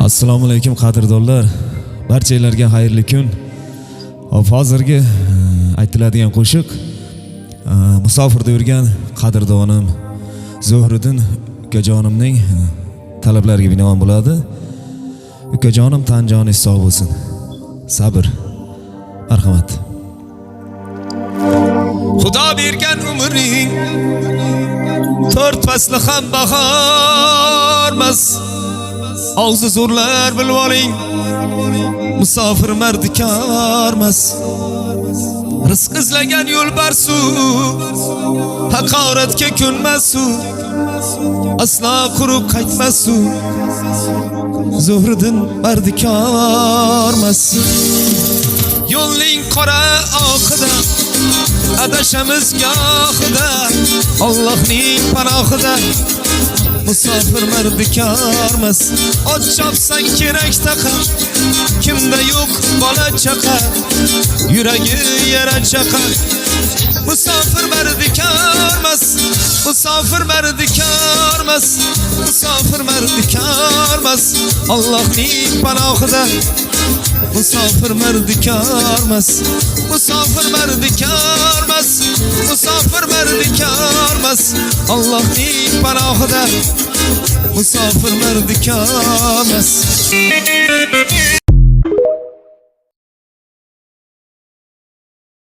Assalomu alaykum qadrdonlar. Barchalarga xayrli kun. Hozirgi aytiladigan qo'shiq musofirda yurgan qadrdonim Zuhriddin ukajonimning talablariga binoan bo'ladi. Ukajonim tan joni sog' bo'lsin. Sabr. Marhamat. Xudo bergan umring 4 fasli ham bahormas. Og'zi zo'rlar bilib oling, musofir mardikormas. Rizq izlagan yo'lbarsu, haqoratga ko'nmasu, aslo quruq qaytmasu. Zuhriddin mardikormas. Yo'lning qora oqida adashamiz gohida, Allohning panohida. Musofir mardikormas. Ot chopsang kerak taqa, kimda yo'q bola chaqa, yuragi yara chaqa. Musofir mardikormas. Musofir mardikormas. Musofir mardikormas. Allohning panohida. Musofir mardikormas. Musofir mardikormas. Musofir mardikormas. Allohning panohida. Musofir mardikormas.